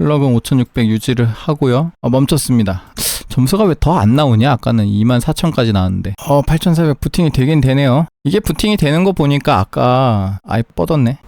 클럭은 5600 유지를 하고요. 멈췄습니다. 점수가 왜 더 안 나오냐? 아까는 24000까지 나왔는데 8400 부팅이 되긴 되네요. 이게 부팅이 되는 거 보니까 아까 아예 뻗었네.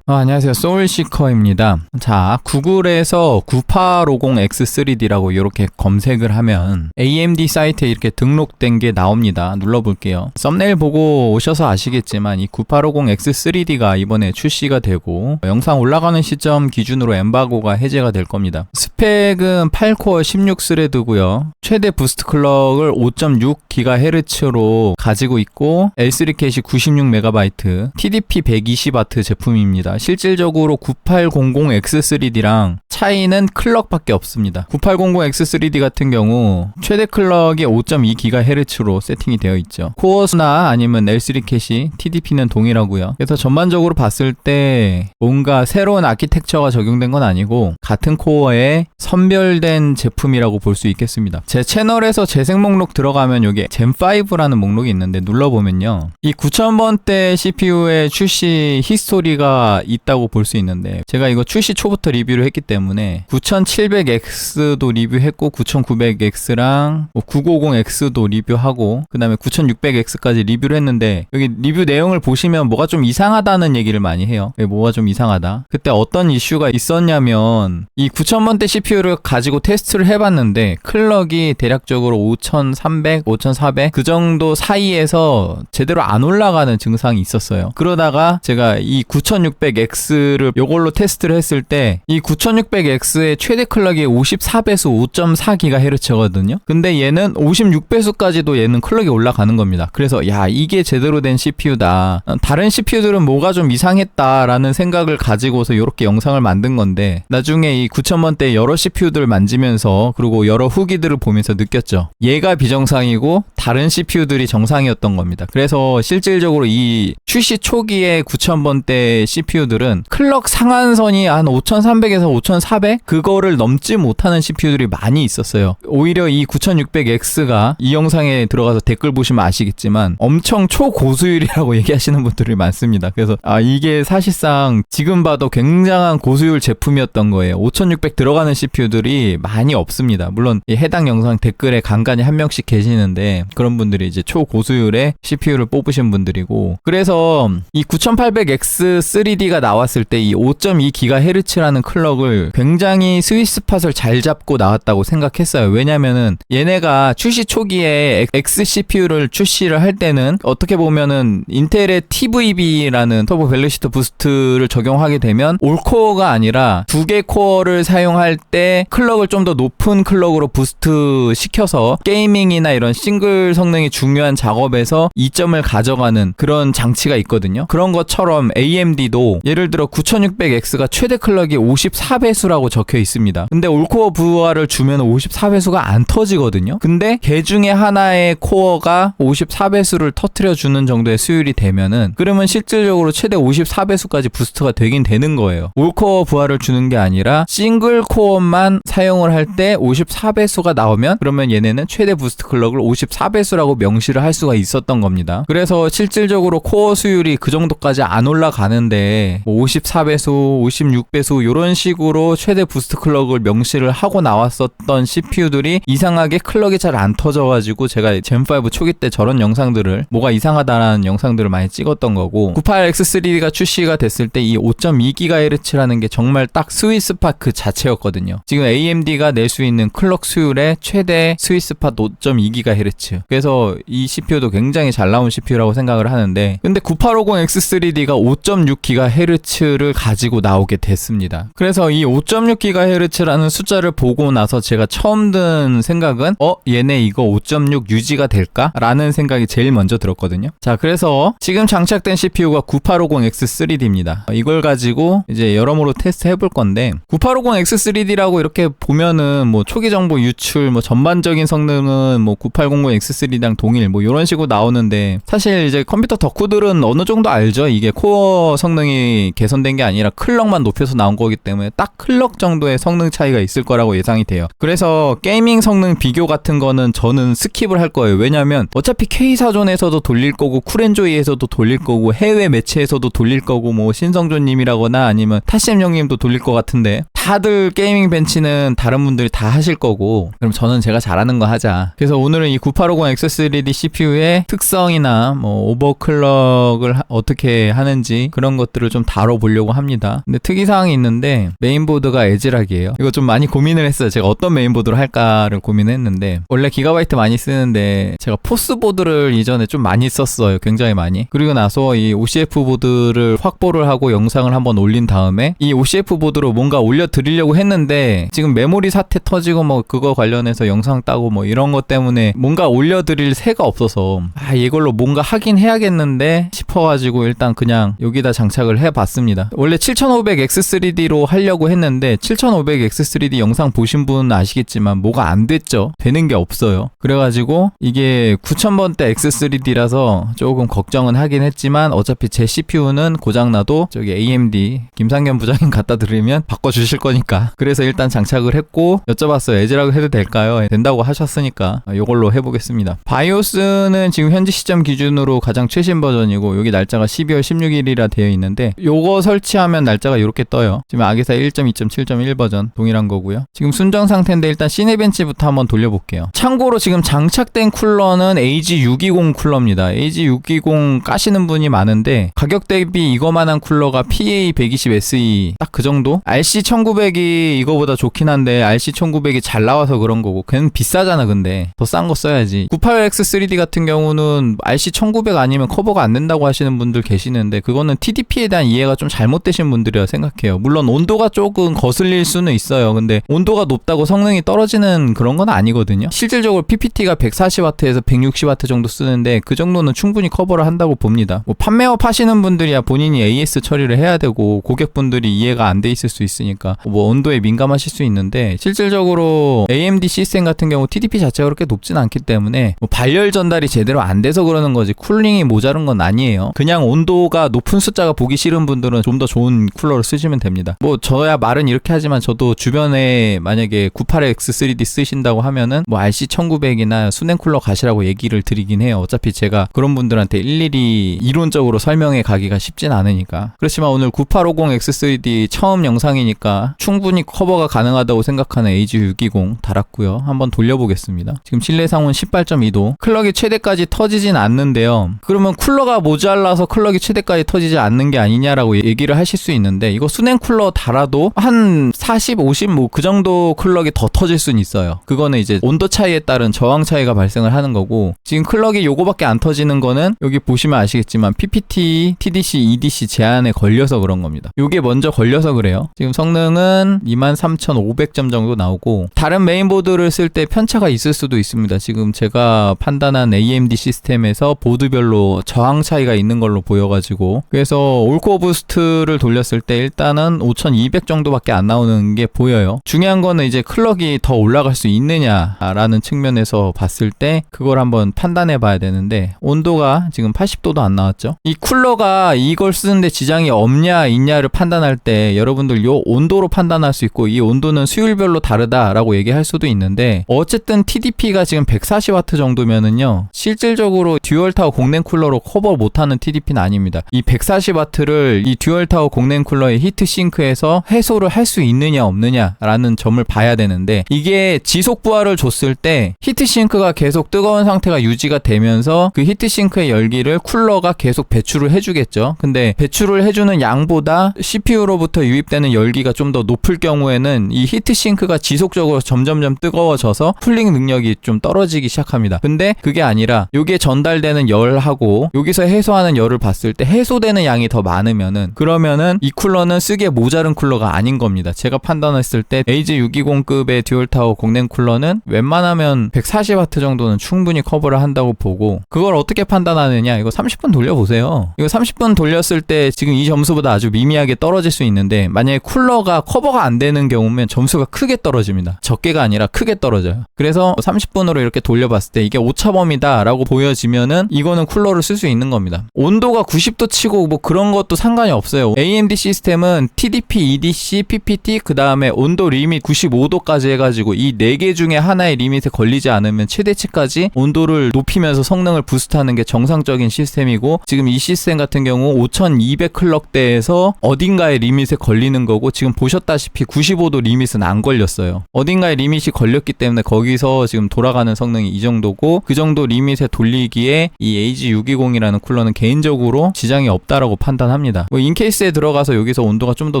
안녕하세요, 소울시커입니다. 자, 구글에서 9850X3D라고 이렇게 검색을 하면 AMD 사이트에 이렇게 등록된 게 나옵니다. 눌러볼게요. 썸네일 보고 오셔서 아시겠지만 이 9850X3D가 이번에 출시가 되고 영상 올라가는 시점 기준으로 엠바고가 해제가 될 겁니다. 스펙은 8코어 16스레드고요. 최대 부스트 클럭을 5.6GHz로 가지고 있고 L3 캐시 96MB, TDP 120W 제품입니다. 실질적으로 9800X3D랑 차이는 클럭밖에 없습니다. 9800X3D 같은 경우 최대 클럭이 5.2GHz로 세팅이 되어 있죠. 코어 수나 아니면 L3 캐시, TDP는 동일하고요. 그래서 전반적으로 봤을 때 뭔가 새로운 아키텍처가 적용된 건 아니고 같은 코어에 선별된 제품이라고 볼 수 있겠습니다. 제 채널에서 재생 목록 들어가면 여기 젠5라는 목록이 있는데 눌러보면요, 이 9000번대 CPU의 출시 히스토리가 있다고 볼 수 있는데, 제가 이거 출시 초부터 리뷰를 했기 때문에 9700X도 리뷰했고 9900X랑 950X도 리뷰하고 그 다음에 9600X까지 리뷰를 했는데, 여기 리뷰 내용을 보시면 뭐가 좀 이상하다는 얘기를 많이 해요. 뭐가 좀 이상하다. 그때 어떤 이슈가 있었냐면, 이 9000번대 CPU를 가지고 테스트를 해봤는데 클럭이 대략적으로 5300, 5400 그 정도 사이에서 제대로 안 올라가는 증상이 있었어요. 그러다가 제가 이 9600X를 요걸로 테스트를 했을 때 이 9600X의 최대 클럭이 54배수 5.4GHz거든요. 근데 얘는 56배수까지도 얘는 클럭이 올라가는 겁니다. 그래서 야, 이게 제대로 된 CPU다. 다른 CPU들은 뭐가 좀 이상했다라는 생각을 가지고서 이렇게 영상을 만든 건데, 나중에 이 9000번대 여러 CPU들을 만지면서 그리고 여러 후기들을 보면서 느꼈죠. 얘가 비정상이고 다른 CPU들이 정상이었던 겁니다. 그래서 실질적으로 이 출시 초기에 9000번대 CPU들은 클럭 상한선이 한 5300에서 5400? 그거를 넘지 못하는 CPU들이 많이 있었어요. 오히려 이 9600X가 이 영상에 들어가서 댓글 보시면 아시겠지만 엄청 초고수율이라고 얘기하시는 분들이 많습니다. 그래서 이게 사실상 지금 봐도 굉장한 고수율 제품이었던 거예요. 5600 들어가는 CPU들이 많이 없습니다. 물론 이 해당 영상 댓글에 간간히 한 명씩 계시는데 그런 분들이 이제 초고수율의 CPU를 뽑으신 분들이고, 그래서 이 9800X3D가 나왔을 때 이 5.2GHz라는 클럭을 굉장히 스윗스팟을 잘 잡고 나왔다고 생각했어요. 왜냐면은 얘네가 출시 초기에 X CPU를 출시를 할 때는 어떻게 보면은 인텔의 TVB라는 터보 벨로시티 부스트를 적용하게 되면 올코어가 아니라 2개 코어를 사용할 때 클럭을 좀 더 높은 클럭으로 부스트 시켜서 게이밍이나 이런 싱글 성능이 중요한 작업에서 이점을 가져가는 그런 장치가 있거든요. 그런 것처럼 AMD도 예를 들어 9600X가 최대 클럭이 54배수라고 적혀 있습니다. 근데 올코어 부하를 주면 54배수가 안 터지거든요. 근데 걔 중에 하나의 코어가 54배수를 터트려 주는 정도의 수율이 되면은, 그러면 실질적으로 최대 54배수까지 부스트가 되긴 되는 거예요. 올코어 부하를 주는 게 아니라 싱글 코어만 사용을 할 때 54배수가 나오면 그러면 얘네는 최대 부스트 클럭을 54배수라고 명시를 할 수가 있었던 겁니다. 그래서 실질적으로 코어 수율이 그 정도까지 안 올라가는데 54배수, 56배수 이런 식으로 최대 부스트 클럭을 명시를 하고 나왔었던 CPU들이 이상하게 클럭이 잘 안 터져가지고 제가 젠5 초기 때 저런 영상들을, 뭐가 이상하다라는 영상들을 많이 찍었던 거고, 98X3D가 출시가 됐을 때 이 5.2GHz라는 게 정말 딱 스윗스팟 그 자체였거든요. 지금 AMD가 낼 수 있는 클럭 수율의 최대 스윗스팟 5.2GHz. 그래서 이 CPU도 굉장히 잘 나온 CPU라고 생각을 하는데, 근데 9850X3D가 5.6GHz를 가지고 나오게 됐습니다. 그래서 이 5.6GHz라는 숫자를 보고 나서 제가 처음 든 생각은 얘네 이거 5.6 유지가 될까? 라는 생각이 제일 먼저 들었거든요. 자, 그래서 지금 장착된 CPU가 9850X3D입니다. 이걸 가지고 이제 여러모로 테스트 해볼 건데, 9850X3D라고 이렇게 보면은 뭐 초기 정보 유출, 뭐 전반적인 성능은 뭐 9800X3D랑 동일, 뭐 이런 식으로 나오는데, 사실 이제 컴퓨터 덕후들은 어느 정도 알죠. 이게 코어 성능이 개선된 게 아니라 클럭만 높여서 나온 거기 때문에 딱 클럭 클럭 정도의 성능 차이가 있을 거라고 예상이 돼요. 그래서 게이밍 성능 비교 같은 거는 저는 스킵을 할 거예요. 왜냐면 어차피 K사존에서도 돌릴 거고 쿨엔조이에서도 돌릴 거고 해외 매체에서도 돌릴 거고 뭐 신성조님이라거나 아니면 타시엠 형님도 돌릴 것 같은데 다들 게이밍 벤치는 다른 분들이 다 하실 거고 그럼 저는 제가 잘하는 거 하자. 그래서 오늘은 이 9850X3D CPU의 특성이나 뭐 오버클럭을 어떻게 하는지 그런 것들을 좀 다뤄보려고 합니다. 근데 특이사항이 있는데 메인보드가 에즈락이에요. 이거 좀 많이 고민을 했어요. 제가 어떤 메인보드로 할까를 고민했는데 원래 기가바이트 많이 쓰는데 제가 포스보드를 이전에 좀 많이 썼어요. 굉장히 많이. 그리고 나서 이 OCF 보드를 확보를 하고 영상을 한번 올린 다음에 이 OCF 보드로 뭔가 올려드리려고 했는데 지금 메모리 사태 터지고 뭐 그거 관련해서 영상 따고 뭐 이런 것 때문에 뭔가 올려드릴 새가 없어서 이걸로 뭔가 하긴 해야겠는데 싶어가지고 일단 그냥 여기다 장착을 해봤습니다. 원래 7500X3D로 하려고 했는데 7500X3D 영상 보신 분 아시겠지만 뭐가 안 됐죠. 되는 게 없어요. 그래가지고 이게 9000번대 X3D라서 조금 걱정은 하긴 했지만 어차피 제 CPU는 고장나도 저기 AMD 김상현 부장님 갖다 드리면 바꿔주실 거니까 그래서 일단 장착을 했고 여쭤봤어요. 에즈락 해도 될까요? 된다고 하셨으니까 이걸로 해보겠습니다. 바이오스는 지금 현지 시점 기준으로 가장 최신 버전이고 여기 날짜가 12월 16일이라 되어 있는데 요거 설치하면 날짜가 이렇게 떠요. 지금 아기사 1.2.7.1 버전 동일한 거고요. 지금 순정 상태인데 일단 시네벤치부터 한번 돌려볼게요. 참고로 지금 장착된 쿨러는 AG620 쿨러입니다. AG620 까시는 분이 많은데 가격 대비 이거만한 쿨러가 PA120SE 딱 그 정도? RC1900이 이거보다 좋긴 한데 RC1900이 잘 나와서 그런 거고 걔는 비싸잖아. 근데 더 싼 거 써야지. 98X3D 같은 경우는 RC1900 아니면 커버가 안 된다고 하시는 분들 계시는데 그거는 TDP에 대한 이해가 좀 잘못되신 분들이라 생각해요. 물론 온도가 조금 거슬릴 수는 있어요. 근데 온도가 높다고 성능이 떨어지는 그런 건 아니거든요. 실질적으로 PPT가 140W에서 160W 정도 쓰는데 그 정도는 충분히 커버를 한다고 봅니다. 뭐 판매업 하시는 분들이야 본인이 AS 처리를 해야 되고 고객분들이 이해가 안 돼 있을 수 있으니까 뭐 온도에 민감하실 수 있는데 실질적으로 AMD 시스템 같은 경우 TDP 자체가 그렇게 높진 않기 때문에 뭐 발열 전달이 제대로 안 돼서 그러는 거지 쿨링이 모자른 건 아니에요. 그냥 온도가 높은 숫자가 보기 싫은 분들은 좀 더 좋은 쿨러를 쓰시면 됩니다. 뭐 저야 말은 이렇게 하지만 저도 주변에 만약에 98X3D 쓰신다고 하면은 뭐 RC1900이나 수냉 쿨러 가시라고 얘기를 드리긴 해요. 어차피 제가 그런 분들한테 일일이 이론적으로 설명해 가기가 쉽진 않으니까. 그렇지만 오늘 9850X3D 처음 영상이니까 충분히 커버가 가능하다고 생각하는 AG620 달았고요. 한번 돌려보겠습니다. 지금 실내 상온 18.2도. 클럭이 최대까지 터지진 않는데요. 그러면 쿨러가 모자라서 클럭이 최대까지 터지지 않는 게 아니냐라고 얘기를 하실 수 있는데 이거 수냉 쿨러 달아도 한 40, 50 뭐 그 정도 클럭이 더 터질 수는 있어요. 그거는 이제 온도 차이에 따른 저항 차이가 발생을 하는 거고 지금 클럭이 요거밖에 안 터지는 거는 여기 보시면 아시겠지만 PPT, TDC, EDC 제한에 걸려서 그런 겁니다. 요게 먼저 걸려서 그래요. 지금 성능은 23500점 정도 나오고 다른 메인보드를 쓸 때 편차가 있을 수도 있습니다. 지금 제가 판단한 AMD 시스템에서 보드별로 저항 차이가 있는 걸로 보여가지고 그래서 올코어 부스트를 돌렸을 때 일단은 5200 정도밖에 안 나오는 게 보여요. 중요한 거는 이제 클럭이 더 올라갈 수 있느냐라는 측면에서 봤을 때 그걸 한번 판단해 봐야 되는데 온도가 지금 80도도 안 나왔죠. 이 쿨러가 이걸 쓰는데 지장이 없냐 있냐를 판단할 때 여러분들 요 온도로 판단할 수 있고 이 온도는 수율별로 다르다라고 얘기할 수도 있는데 어쨌든 TDP가 지금 140W 정도면은요 실질적으로 듀얼타워 공냉 쿨러로 커버 못하는 TDP는 아닙니다. 이 140W를 이 듀얼타워 공냉 쿨러의 히트싱크에서 해소를 할 수 있느냐 없느냐라는 점을 봐야 되는데 이게 지속 부하를 줬을 때 히트싱크가 계속 뜨거운 상태가 유지가 되면서 그 히트싱크의 열기를 쿨러가 계속 배출을 해주겠죠. 근데 배출을 해주는 양보다 CPU로부터 유입되는 열기가 좀 더 높을 경우에는 이 히트싱크가 지속적으로 점점점 뜨거워져서 쿨링 능력이 좀 떨어지기 시작합니다. 근데 그게 아니라 여기에 전달되는 열하고 여기서 해소하는 열을 봤을 때 해소되는 양이 더 많으면은 그러면은 이 쿨러는 쓰기에 모자른 쿨러가 아닌 겁니다. 제가 판단했을 때 AG620급의 듀얼타워 공냉 쿨러는 웬만하면 140W 정도는 충분히 커버를 한다고 보고 그걸 어떻게 판단하느냐 이거 30분 돌려보세요. 이거 30분 돌렸을 때 지금 이 점수보다 아주 미미하게 떨어질 수 있는데 만약에 쿨러가 커버가 안 되는 경우면 점수가 크게 떨어집니다. 적게가 아니라 크게 떨어져요. 그래서 30분으로 이렇게 돌려봤을 때 이게 오차범위다 라고 보여지면은 이거는 쿨러를 쓸 수 있는 겁니다. 온도가 90도 치고 뭐 그런 것도 상관이 없어요. AMD 시스템은 TDP, EDC, PPT 그 다음에 온도 리밋 95도까지 해가지고 이 4개 중에 하나의 리밋에 걸리지 않으면 최대치까지 온도를 높이면서 성능을 부스트하는 게 정상적인 시스템이고, 지금 이 시스템 같은 경우 5200 클럭대에서 어딘가의 리밋에 걸리는 거고, 지금 보셨다시피 95도 리밋은 안 걸렸어요. 어딘가에 리밋이 걸렸기 때문에 거기서 지금 돌아가는 성능이 이 정도고, 그 정도 리밋에 돌리기에 이 AG620이라는 쿨러는 개인적으로 지장이 없다라고 판단합니다. 뭐 인케이스에 들어가서 여기서 온도가 좀 더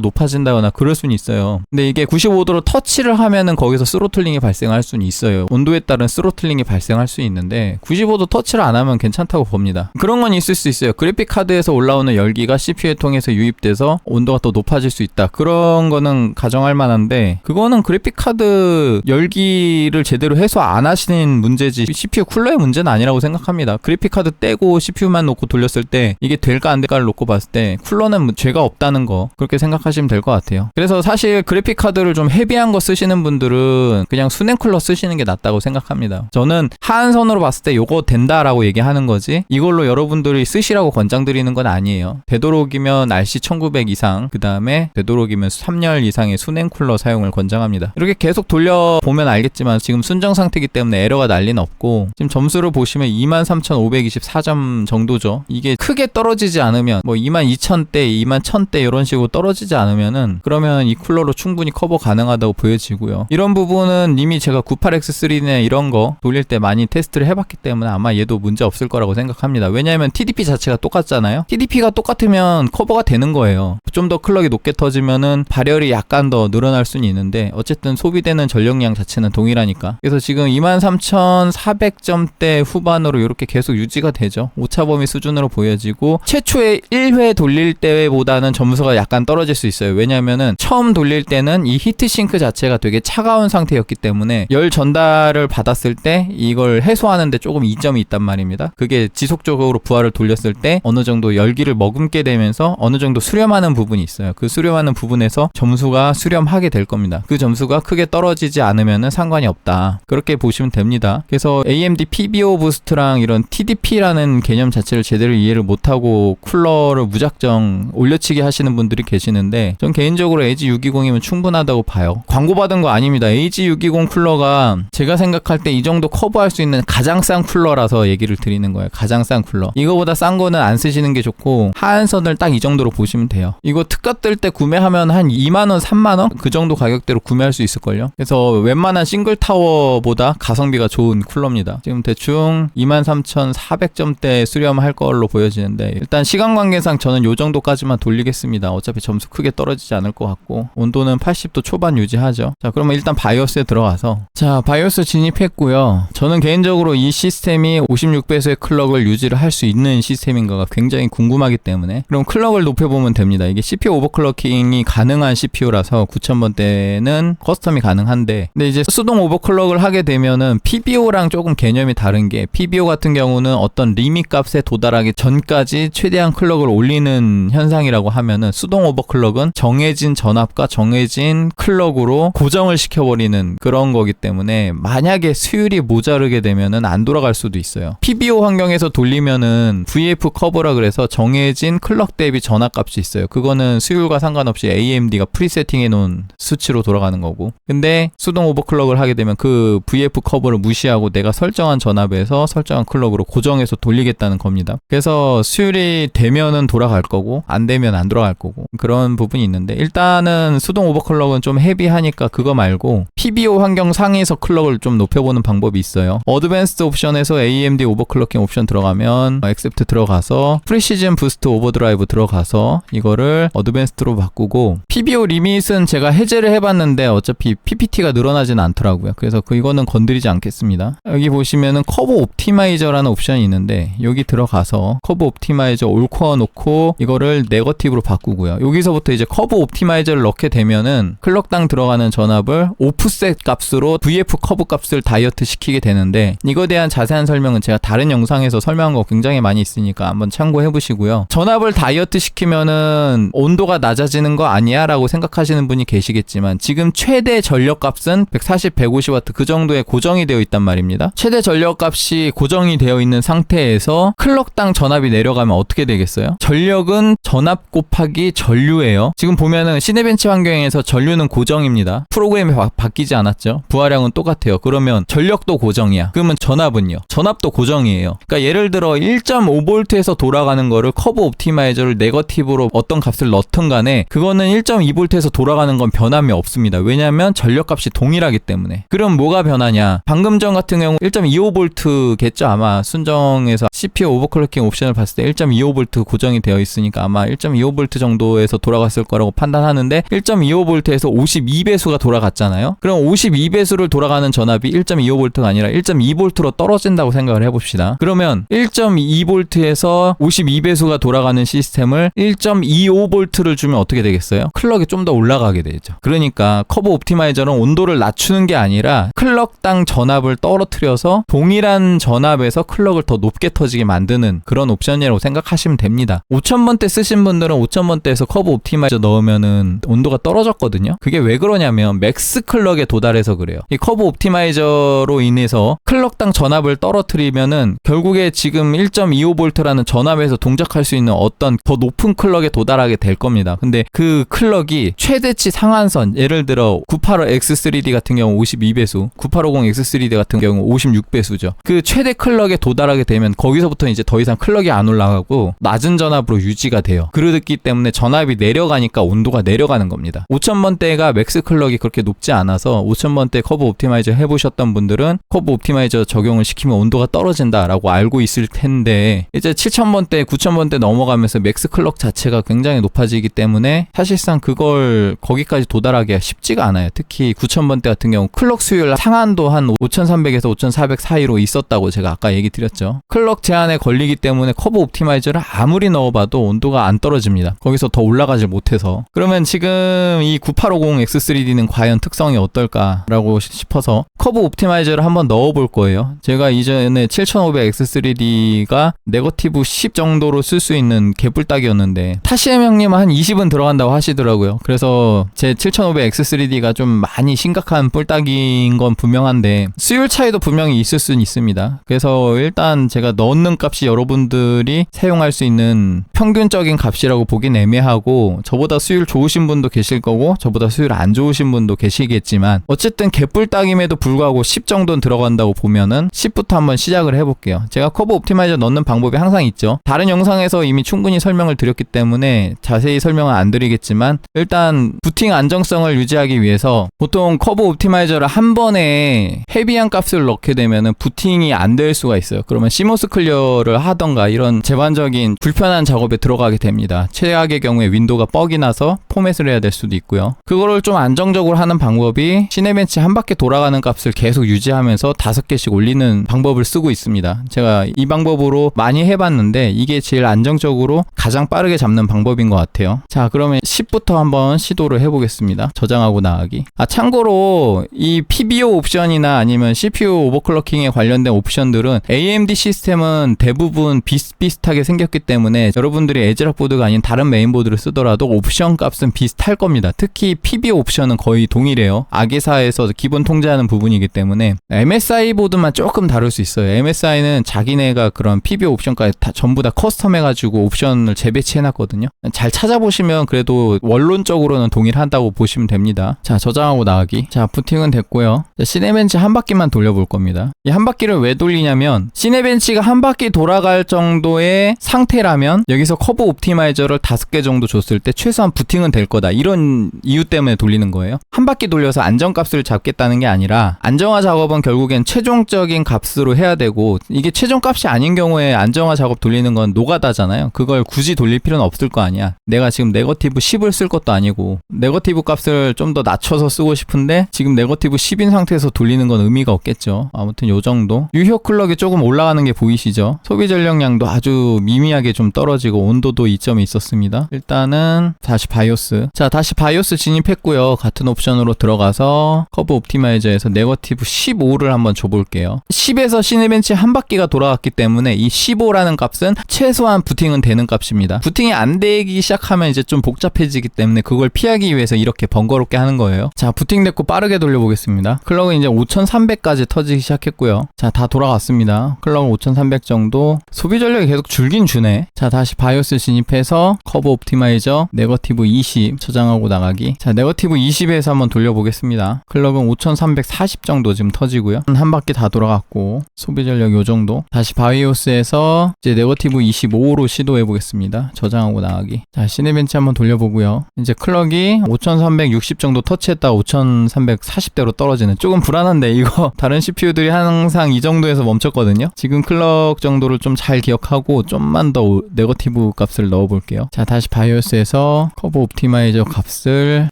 높아진다거나 그럴 수는 있어요. 근데 이게 95도로 터치를 하면은 거기서 스로틀링이 발생할 수는 있어요. 온도에 따른 스로틀링이 발생할 수 있는데 95도 터치를 안 하면 괜찮다고 봅니다. 그런 건 있을 수 있어요. 그래픽 카드에서 올라오는 열기가 CPU에 통해서 유입돼서 온도가 더 높아질 수 있다. 그런 거는 가정할 만한데, 그거는 그래픽 카드 열기를 제대로 해소 안 하시는 문제지 CPU 쿨러의 문제는 아니라고 생각합니다. 그래픽 카드 떼고 CPU만 놓고 돌렸을 때 이게 될까 안 될까를 놓고 봤을 때 쿨러는 죄가 없다는 거, 그렇게 생각하시면 될 것 같아요. 그래서 사실 그래픽 카드를 좀 헤비한 거 쓰시는 분들은 그냥 수냉 쿨러 쓰시는 게 낫다고 생각합니다. 저는 하한선으로 봤을 때 요거 된다라고 얘기하는 거지, 이걸로 여러분들이 쓰시라고 권장드리는 건 아니에요. 되도록이면 RC1900 이상, 그 다음에 되도록이면 3열 이상의 수냉 쿨러 사용을 권장합니다. 이렇게 계속 돌려보면 알겠지만 지금 순정 상태이기 때문에 에러가 난리는 없고, 지금 점수를 보시면 23524점 정도죠. 이게 크게 떨어지지 않으면, 뭐 22000대, 21000대 이런 식으로 떨어지지 않으면은, 그러면 이 쿨러로 충분히 커버 가능하다고 보여지고요. 이런 부분은 이미 제가 98X3나 이런 거 돌릴 때 많이 테스트를 해봤기 때문에 아마 얘도 문제 없을 거라고 생각합니다. 왜냐하면 TDP 자체가 똑같잖아요. TDP가 똑같으면 커버가 되는 거예요. 좀 더 클럭이 높게 터지면은 발열이 약간 더 늘어날 수는 있는데, 어쨌든 소비되는 전력량 자체는 동일하니까. 그래서 지금 23400점대 후반으로 이렇게 계속 유지가 되죠. 오차범위 수준으로 보여지고, 최초에 1회 돌릴 때보다는 점수가 약간 떨어질 수 있어요. 왜냐면은 처음 돌릴 때는 이 히트싱크 자체가 되게 차가운 상태였기 때문에 열 전달을 받았을 때 이걸 해소하는데 조금 이점이 있단 말입니다. 그게 지속적으로 부하를 돌렸을 때 어느 정도 열기를 머금게 되면서 어느 정도 수렴하는 부분이 있어요. 그 수렴하는 부분에서 점수가 수렴하게 될 겁니다. 그 점수가 크게 떨어지지 않으면은 상관이 없다, 그렇게 보시면 됩니다. 그래서 AMD PBO 부스트랑 이런 TDP라는 개념 자체를 제대로 이해를 못하고 쿨러를 무작정 올려치기 하시는 분들이 계시는데, 전 개인적으로 AG620이면 충분하다고 봐요. 광고받은 거 아닙니다. AG620 쿨러가 제가 생각할 때 이 정도 커버할 수 있는 가장 싼 쿨러라서 얘기를 드리는 거예요. 가장 싼 쿨러. 이거보다 싼 거는 안 쓰시는 게 좋고, 하한선을 딱 이 정도로 보시면 돼요. 이거 특가 뜰 때 구매하면 한 2만원, 3만원? 그 정도 가격대로 구매할 수 있을걸요. 그래서 웬만한 싱글 타워보다 가성비가 좋은 쿨러입니다. 지금 대충 23400점대 수렴할 걸로 보여지는데, 일단 시간 관계상 저는 요 정도까지만 돌리겠습니다. 어차피 점수 크게 떨어지지 않을 것 같고, 온도는 80도 초반 유지하죠. 자, 그러면 일단 바이오스에 들어가서, 자, 바이오스 진입했고요. 저는 개인적으로 이 시스템이 56배수의 클럭을 유지를 할 수 있는 시스템인가가 굉장히 궁금하기 때문에, 그럼 클럭을 높여보면 됩니다. 이게 CPU 오버클럭킹이 가능한 CPU라서 9000번대는 커스텀이 가능한데, 근데 이제 수동 오버클럭을 하게 되면은 PBO랑 조금 개념이 다른 게, PBO 같은 경우는 어떤 리밋 값에 도달하기 전까지 최대한 클럭을 올리는 현상이라고 하면은, 수동 오버클럭은 정해진 전압과 정해진 클럭으로 고정을 시켜버리는 그런 거기 때문에, 만약에 수율이 모자르게 되면은 안 돌아갈 수도 있어요. PBO 환경에서 돌리면은 VF 커버라 그래서 정해진 클럭 대비 전압값이 있어요. 그거는 수율과 상관없이 AMD가 프리세팅해 놓은 수치로 돌아가는 거고, 근데 수동 오버클럭을 하게 되면 그 VF 커버를 무시하고 내가 설정한 전압에서 설정한 클럭으로 고정해서 돌리겠다는 겁니다. 그래서 수율이 되면은 돌아갈 거고, 안 되면 안 돌아갈 거고, 그런 부분이 있는데, 일단은 수동 오버클럭은 좀 헤비하니까 그거 말고 PBO 환경 상에서 클럭을 좀 높여보는 방법이 있어요. 어드밴스드 옵션에서 AMD 오버클럭킹 옵션 들어가면 액셉트 들어가서 프리시즌 부스트 오버드라이브 들어가서 이거를 어드밴스드로 바꾸고, PBO 리밋은 제가 해제를 해봤는데 어차피 PPT가 늘어나진 않더라고요. 그래서 이거는 건드리지 않겠습니다. 여기 보시면은 커브 옵티마이저라는 옵션이 있는데, 여기 들어가서 커브 옵티마이저 올코어 놓고 이거를 네거티브로 바꾸고요. 여기서부터 이제 커브 옵티마이저를 넣게 되면은 클럭당 들어가는 전압을 오프셋 오프셋 값으로 VF 커브 값을 다이어트 시키게 되는데, 이거에 대한 자세한 설명은 제가 다른 영상에서 설명한 거 굉장히 많이 있으니까 한번 참고해 보시고요. 전압을 다이어트 시키면은 온도가 낮아지는 거 아니야? 라고 생각하시는 분이 계시겠지만, 지금 최대 전력 값은 140, 150W 그 정도에 고정이 되어 있단 말입니다. 최대 전력 값이 고정이 되어 있는 상태에서 클럭당 전압이 내려가면 어떻게 되겠어요? 전력은 전압 곱하기 전류예요. 지금 보면은 시네벤치 환경에서 전류는 고정입니다. 프로그램이 바뀌지 않았죠. 부하량은 똑같아요. 그러면 전력도 고정이야. 그러면 전압은요? 전압도 고정이에요. 그러니까 예를 들어 1.5V에서 돌아가는 거를 커브 옵티마이저를 네거티브로 어떤 값을 넣든 간에 그거는 1.2V에서 돌아가는 건 변함이 없습니다. 왜냐하면 전력값이 동일하기 때문에. 그럼 뭐가 변하냐? 방금 전 같은 경우 1.25V겠죠. 아마 순정에서 CPU 오버클럭킹 옵션을 봤을 때 1.25V 고정이 되어 있으니까 아마 1.25V 정도에서 돌아갔을 거라고 판단하는데, 1.25V에서 52배수가 돌아갔잖아요. 그럼 52배수를 돌아가는 전압이 1.25V가 아니라 1.2V로 떨어진다고 생각을 해봅시다. 그러면 1.2V에서 52배수가 돌아가는 시스템을 1.25V를 주면 어떻게 되겠어요? 클럭이 좀 더 올라가게 되죠. 그러니까 커브 옵티마이저는 온도를 낮추는 게 아니라 클럭당 전압을 떨어뜨려서 동일한 전압에서 클럭을 더 높게 터지게 만드는 그런 옵션이라고 생각하시면 됩니다. 5000번대 쓰신 분들은 5000번대에서 커브 옵티마이저 넣으면은 온도가 떨어졌거든요. 그게 왜 그러냐면 맥스 클럭에 도달해서 그래요. 이 커브 옵티마이저로 인해서 클럭당 전압을 떨어뜨리면은 결국에 지금 1.25V라는 전압에서 동작할 수 있는 어떤 더 높은 클럭에 도달하게 될 겁니다. 근데 그 클럭이 최대치 상한선, 예를 들어 985X3D 같은 경우 52배수, 9850X3D 같은 경우 56배수죠. 그 최대 클럭에 도달하게 되면 거기서부터 이제 더 이상 클럭이 안 올라가고 낮은 전압으로 유지가 돼요. 그렇기 때문에 전압이 내려가니까 온도가 내려가는 겁니다. 5000번대가 맥스 클럭이 그렇게 높지 않아서 5000번대 커브 옵티마이저 해보셨던 분들은 커브 옵티마이저 적용을 시키면 온도가 떨어진다라고 알고 있을 텐데, 이제 7000번대, 9000번대 넘어가면서 맥스 클럭 자체가 굉장히 높아지기 때문에 사실상 그걸 거기까지 도달하기가 쉽지가 않아요. 특히 9000번대 같은 경우 클럭 수율 상한도 한 5300에서 5400 사이로 있었다고 제가 아까 얘기 드렸죠. 클럭 제한에 걸리기 때문에 커브 옵티마이저를 아무리 넣어봐도 온도가 안 떨어집니다. 거기서 더 올라가지 못해서. 그러면 지금 이 9850X3D는 과연 특성이 어떨까라고 싶어서 커브 옵티마이저를 한번 넣어볼 거예요. 제가 이전에 7500X3D가 네거티브 10 정도로 쓸 수 있는 개뿔딱이었는데, 타시엠 형님은 한 20은 들어간다고 하시더라고요. 그래서 제 7500X3D가 좀 많이 심각한 뿔딱이인 건 분명한데 수율 차이도 분명히 있을 수는 있습니다. 그래서 일단 제가 넣는 값이 여러분들이 사용할 수 있는 평균적인 값이라고 보긴 애매하고, 저보다 수율 좋으신 분도 계실 거고 저보다 수율 안 좋으신 분도 계시겠지만 어쨌든 개뿔딱임에도 불구하고 10 정도는 들어간다고 보면은 10부터 한번 시작을 해볼게요. 제가 커브 옵티마이저 넣는 방법이 항상 있죠. 다른 영상에서 이미 충분히 설명을 드렸기 때문에 자세히 설명은 안 드리겠지만, 일단 부팅 안정성을 유지하기 위해서 보통 커브 옵티마이저를 한 번에 헤비한 값을 넣게 되면은 부팅이 안 될 수가 있어요. 그러면 시모스 클리어를 하던가 이런 제반적인 불편한 작업에 들어가게 됩니다. 최악의 경우에 윈도우가 뻑이 나서 포맷을 해야 될 수도 있고요. 그거를 좀 안정적으로 하는 방법이 시네벤치 한 바퀴 돌아가는 값을 계속 유지하면서 5개씩 올리는 방법을 쓰고 있습니다. 제가 이 방법으로 많이 해봤는데 이게 제일 안정적으로 가장 빠르게 잡는 방법인 것 같아요. 자, 그러면 10부터 한번 시도를 해보겠습니다. 저장하고 나가기. 참고로 이 PBO 옵션이나 아니면 CPU 오버클럭킹에 관련된 옵션들은 AMD 시스템은 대부분 비슷비슷하게 생겼기 때문에 여러분들이 에즈락 보드가 아닌 다른 메인보드를 쓰더라도 옵션 값은 비슷할 겁니다. 특히 PBO 옵션은 거의 동일해요. 아게사에서 기본 통제하는 부분이기 때문에. MSI 보드만 조금 다를 수 있어요. MSI는 자기네가 그런 PBO 옵션까지 전부 다 커스텀 해가지고 옵션을 재배치해놨거든요. 잘 찾아보시면 그래도 원론적으로는 동일하다고 보시면 됩니다. 자, 저장하고 나가기. 자, 부팅은 됐고요. 시네벤치 한 바퀴만 돌려볼 겁니다. 이 한 바퀴를 왜 돌리냐면, 시네벤치가 한 바퀴 돌아갈 정도의 상태라면 여기서 커브 옵티마이저를 5개 정도 줬을 때 최소한 부팅은 될 거다, 이런 이유 때문에 돌리는 거예요. 한 바퀴 돌려서 안정값을 잡겠다는 게 아니라, 안정화 작업은 결국엔 최종적인 값으로 해야 되고, 이게 최종값이 아닌 경우에 안정화 작업 돌리는 건 노가다잖아요. 그걸 굳이 돌릴 필요는 없을 거 아니야. 내가 지금 네거티브 10을 쓸 것도 아니고 네거티브 값을 좀 더 낮춰서 쓰고 싶은데 지금 네거티브 10인 상태에서 돌리는 건 의미가 없겠죠. 아무튼 요 정도. 유효 클럭이 조금 올라가는 게 보이시죠? 보이죠? 소비 전력량도 아주 미미하게 좀 떨어지고 온도도 이점이 있었습니다. 일단은 다시 바이오스. 자, 다시 바이오스 진입했고요. 같은 옵션으로 들어가서 커브 옵티마이저에서 네거티브 15를 한번 줘볼게요. 10에서 시네벤치 한 바퀴가 돌아갔기 때문에 이 15라는 값은 최소한 부팅은 되는 값입니다. 부팅이 안 되기 시작하면 이제 좀 복잡해지기 때문에 그걸 피하기 위해서 이렇게 번거롭게 하는 거예요. 자, 부팅됐고 빠르게 돌려보겠습니다. 클럭은 이제 5300까지 터지기 시작했고요. 자, 다 돌아갔습니다. 클럭은 5300 정도. 소비 전력이 계속 줄긴 주네. 자, 다시 바이오스 진입해서 커브 옵티마이저 네거티브 20 저장하고 나가기. 자, 네거티브 20에서 한번 돌려보겠습니다. 클럭은 5340 정도 지금 터지고요. 한 바퀴 다 돌아갔고 소비 전력 요 정도. 다시 바이오스에서 이제 네거티브 25로 시도해 보겠습니다. 저장하고 나가기. 자, 시네벤치 한번 돌려보고요. 이제 클럭이 5360 정도 터치했다 5340대로 떨어지는. 조금 불안한데 이거 다른 CPU들이 항상 이 정도에서 멈췄거든요. 지금 클럭 정도를 좀 잘 기억하고 좀만 더 네거티브 값을 넣어볼게요. 자, 다시 바이오스에서 커브 옵티마이저 값을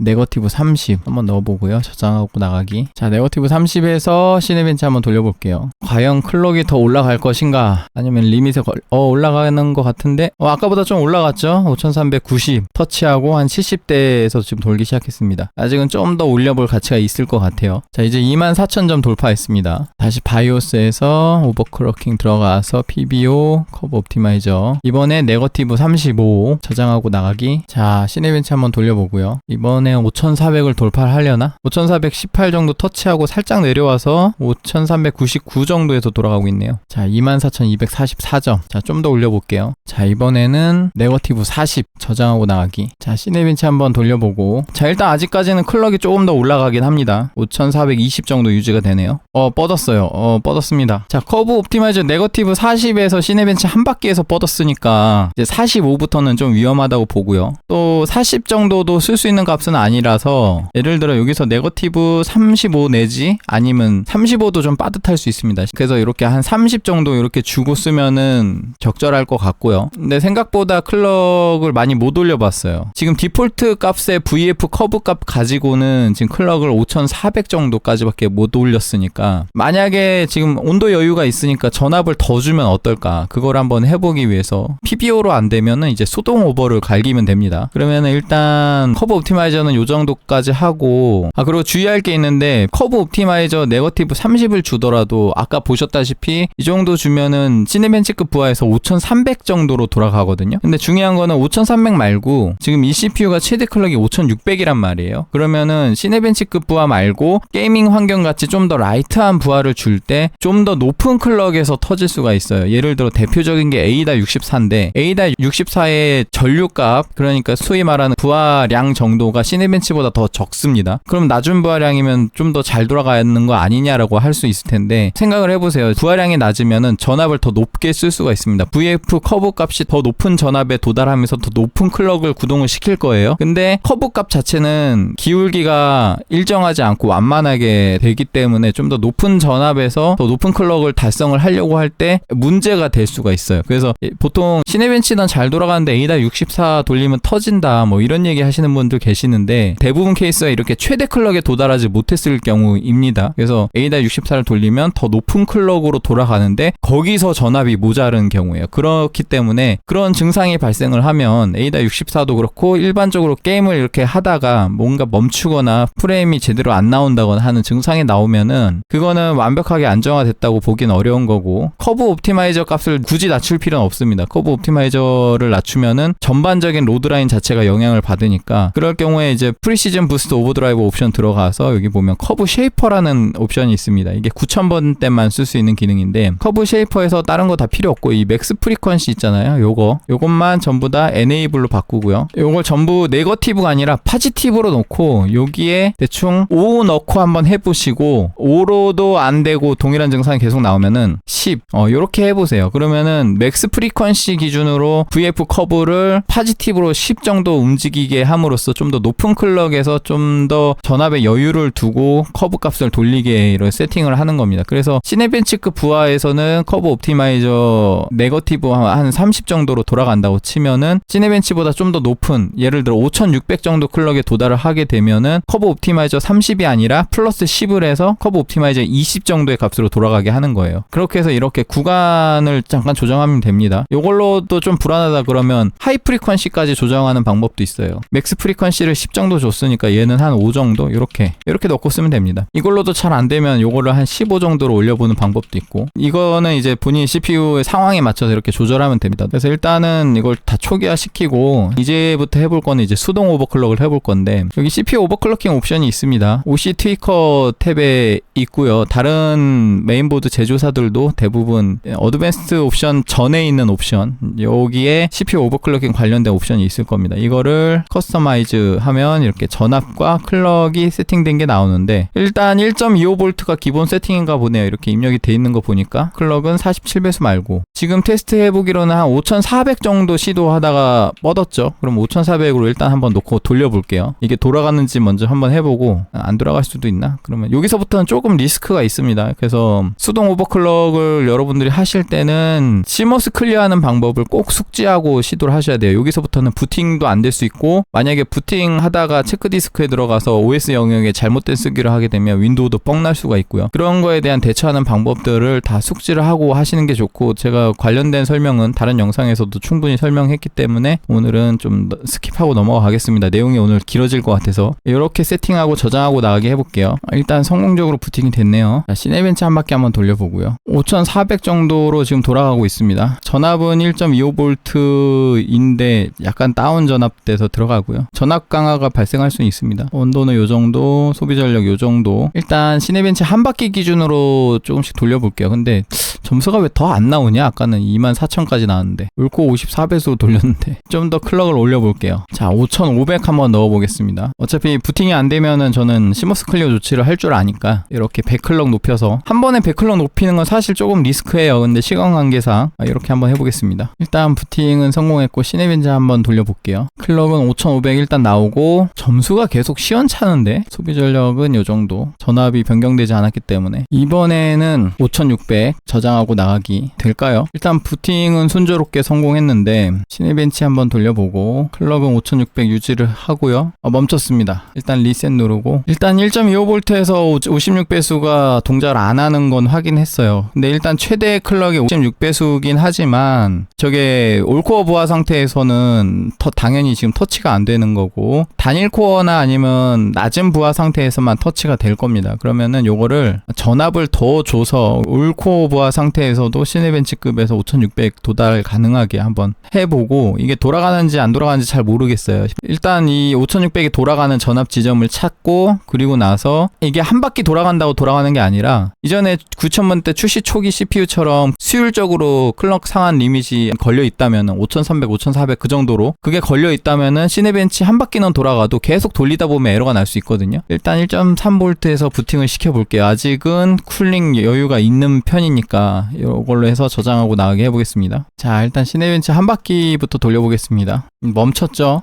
네거티브 30 한번 넣어보고요. 저장하고 나가기. 자, 네거티브 30에서 시네벤치 한번 돌려볼게요. 과연 클럭이 더 올라갈 것인가? 아니면 리밋에 올라가는 것 같은데 아까보다 좀 올라갔죠? 5390 터치하고 한 70대에서 지금 돌기 시작했습니다. 아직은 좀 더 올려볼 가치가 있을 것 같아요. 자, 이제 24000점 돌파했습니다. 다시 바이오스에서 오버클럭킹 들어가서 PBO 커브 옵티마이저. 이번에 네거티브 35 저장하고 나가기. 자, 시네벤치 한번 돌려보고요. 이번에 5400을 돌파를 하려나? 5418 정도 터치하고 살짝 내려와서 5399 정도에서 돌아가고 있네요. 자, 24244점. 자, 좀 더 올려볼게요. 자, 이번에는 네거티브 40 저장하고 나가기. 자, 시네벤치 한번 돌려보고. 자, 일단 아직까지는 클럭이 조금 더 올라가긴 합니다. 5420 정도 유지가 되네요. 뻗었어요. 뻗었습니다. 자, 커브 옵티마이저 네거티브 40에서 시네벤치 한 바퀴에서 뻗었으니까 이제 45부터는 좀 위험하다고 보고요. 또 40 정도도 쓸 수 있는 값은 아니라서 예를 들어 여기서 네거티브 35 내지 아니면 35도 좀 빠듯할 수 있습니다. 그래서 이렇게 한 30 정도 이렇게 주고 쓰면은 적절할 것 같고요. 근데 생각보다 클럭을 많이 못 올려봤어요. 지금 디폴트 값의 VF 커브 값 가지고는 지금 클럭을 5400 정도까지밖에 못 올렸으니까 만약에 지금 온도 여유가 있으니까 전압을 더 주면 어떨까? 그걸 한번 해보기 위해서 PBO로 안 되면은 이제 수동 오버를 갈기면 됩니다. 그러면은 일단 커브 옵티마이저는 요 정도까지 하고 그리고 주의할 게 있는데 커브 옵티마이저 네거티브 30을 주더라도 아까 보셨다시피 이 정도 주면은 시네벤치급 부하에서 5300 정도로 돌아가거든요. 근데 중요한 거는 5300 말고 지금 이 CPU가 최대 클럭이 5600이란 말이에요. 그러면은 시네벤치급 부하 말고 게이밍 환경 같이 좀 더 라이트한 부하를 줄 때 좀 더 높은 클럭에서 터질 수가 있어요. 예를 들어 대표적인 게 에이다 64인데 에이다 64의 전류값 그러니까 소위 말하는 부하량 정도가 시네벤치보다 더 적습니다. 그럼 낮은 부하량이면 좀 더 잘 돌아가는 거 아니냐라고 할 수 있을 텐데 생각을 해보세요. 부하량이 낮으면은 전압을 더 높게 쓸 수가 있습니다. VF 커브 값이 더 높은 전압에 도달하면서 더 높은 클럭을 구동을 시킬 거예요. 근데 커브 값 자체는 기울기가 일정하지 않고 완만하게 되기 때문에 좀 더 높은 전압에서 더 높은 클럭을 달성을 하려고 할 때 문제가 될 수가 있어요. 그래서 보통 시네벤치는 잘 돌아가는데 에이다 64 돌리면 터진다 뭐 이런 얘기 하시는 분들 계시는데 대부분 케이스가 이렇게 최대 클럭에 도달하지 못했을 경우입니다. 그래서 에이다 64를 돌리면 더 높은 클럭으로 돌아가는데 거기서 전압이 모자른 경우예요. 그렇기 때문에 그런 증상이 발생을 하면 에이다 64도 그렇고 일반적으로 게임을 이렇게 하다가 뭔가 멈추거나 프레임이 제대로 안 나온다거나 하는 증상이 나오면은 그거는 완벽하게 안정화됐다고 보긴 어려운 거고 커브 옵티마이저 값을 굳이 낮출 필요는 없습니다. 커브 옵티마이저를 낮추면은 전반적인 로드라인 자체가 영향을 받으니까 그럴 경우에 이제 프리시즌 부스트 오버드라이브 옵션 들어가서 여기 보면 커브 쉐이퍼라는 옵션이 있습니다. 이게 9000번 때만 쓸 수 있는 기능인데 커브 쉐이퍼에서 다른 거 다 필요 없고 이 맥스 프리퀀시 있잖아요. 요것만 전부 다 에네이블로 바꾸고요. 요걸 전부 네거티브가 아니라 파지티브로 놓고 여기에 대충 5 넣고 한번 해보시고 5로도 안 되고 동일한 증상이 계속 나오면은 10 요렇게 해보세요. 그러면은 맥스 프리퀀시 기준으로 VF 커브를 파지티브로 10 정도 움직이게 함으로써 좀 더 높은 클럭에서 좀 더 전압의 여유를 두고 커브 값을 돌리게 이런 세팅을 하는 겁니다. 그래서 시네벤치급 부하에서는 커브 옵티마이저 네거티브 한 30 정도로 돌아간다고 치면은 시네벤치보다 좀 더 높은 예를 들어 5600 정도 클럭에 도달을 하게 되면은 커브 옵티마이저 30이 아니라 플러스 10을 해서 커브 옵티마이저 20 정도의 값으로 돌아가게 하는 거예요. 그렇게 해서 이렇게 구간을 잠깐 조정하면 됩니다. 이걸로도 좀 불안하다 그러면 하이 프리퀀시까지 조정하는 방법도 있어요. 맥스 프리퀀시를 10 정도 줬으니까 얘는 한 5 정도 이렇게 넣고 쓰면 됩니다. 이걸로도 잘 안 되면 요거를 한 15 정도로 올려보는 방법도 있고, 이거는 이제 본인 CPU의 상황에 맞춰서 이렇게 조절하면 됩니다. 그래서 일단은 이걸 다 초기화 시키고 이제부터 해볼 거는 이제 수동 오버클럭을 해볼 건데, 여기 CPU 오버클럭킹 옵션이 있습니다. OC 트위커 탭에 있고요. 다른 메인보드 제조사들도 대부분 어드밴스드 옵션 전에 있는 옵션, 여기에 CPU 오버클럭킹 관련된 옵션이 있을 겁니다. 이거를 커스터마이즈 하면 이렇게 전압과 클럭이 세팅된 게 나오는데, 일단 1.25V가 기본 세팅인가 보네요. 이렇게 입력이 돼 있는 거 보니까 클럭은 47배수 말고, 지금 테스트 해보기로는 한 5400 정도 시도하다가 뻗었죠. 그럼 5400으로 일단 한번 놓고 돌려볼게요. 이게 돌아가는지 먼저 한번 해보고, 안 돌아갈 수도 있나? 그러면 여기서부터는 조금 리스크가 있습니다. 그래서 수동 오버클럭을 여러분들이 하실 때는 시머스 클리어하는 방법을 꼭 숙지하고 시도를 하셔야 돼요. 여기서부터는 부팅도 안 될 수 있고, 만약에 부팅 하다가 체크디스크에 들어가서 OS 영역에 잘못된 쓰기를 하게 되면 윈도우도 뻥날 수가 있고요. 그런 거에 대한 대처하는 방법들을 다 숙지를 하고 하시는 게 좋고, 제가 관련된 설명은 다른 영상에서도 충분히 설명했기 때문에 오늘은 좀 스킵하고 넘어가겠습니다. 내용이 오늘 길어질 것 같아서 이렇게 세팅하고 저장하고 나가게 해볼게요. 일단 성공적으로 부팅이 됐네요. 자, 시네벤치 한 바퀴 한번 돌려보고요. 5400 정도로 지금 돌아가고 있습니다. 전압은 1.25V인데 약간 다운 전압돼서 들어가고요. 전압 강화가 발생할 수 있습니다. 온도는 요 정도, 소비 전력 요 정도. 일단 시네벤치 한 바퀴 기준으로 조금씩 돌려볼게요. 근데 점수가 왜 더 안 나오냐? 아까는 24,000까지 나왔는데, 울코 54배수로 돌렸는데 좀 더 클럭을 올려볼게요. 자, 5500 한번 넣어보겠습니다. 어차피 부팅이 안 되면은 저는 시머스 클리어 조치를 할 줄 아니까 이렇게 100클럭 높여서, 한 번에 100클럭 높이는 건 사실 조금 리스크예요. 근데 시간 관계상 이렇게 한번 해보겠습니다. 일단 부팅은 성공했고 시네벤치 한번 돌려볼게요. 클럭은 5500 일단 나오고, 점수가 계속 시원찮은데 소비 전력은 요 정도, 전압이 변경되지 않았기 때문에 이번에는 5600 저장하고 나가기 될까요? 일단 부팅은 순조롭게 성공했는데 시네벤치 한번 돌려보고, 클럭은 5600 유지를 하고요. 멈췄습니다. 일단 리셋 누르고, 일단 1.25V에서 56배수가 동작을 안 하는 건 확인했어요. 근데 일단 최대 클럭이 56배수긴 하지만 저게 올코어 부하 상태에서는 당연히 지금 터치가 안 되는 거고, 단일 코어나 아니면 낮은 부하 상태에서만 터치가 될 겁니다. 그러면은 요거를 전압을 더 줘서 올코어 부하 상태에서도 시네벤치급에서 5600 도달 가능하게 한번 해보고, 이게 돌아가는지 안 돌아가는지 잘 모르겠어요. 일단 이 5600이 돌아가는 전압 지점을 찾고, 그리고 나서 이게 한 바퀴 돌아간다고 돌아가는 게 아니라, 이전에 9000번대 출시 초기 CPU처럼 수율적으로 클럭 상한 리밋이 걸려 있다면 5300, 5400 그 정도로 그게 걸려 있다면은 시네벤치 한 바퀴는 돌아가도 계속 돌리다 보면 에러가 날 수 있거든요. 일단 1.3V에서 부팅을 시켜볼게요. 아직은 쿨링 여유가 있는 편이니까 이걸로 해서 저장하고 나가게 해보겠습니다. 자, 일단 시네벤치 한 바퀴부터 돌려보겠습니다. 멈췄죠?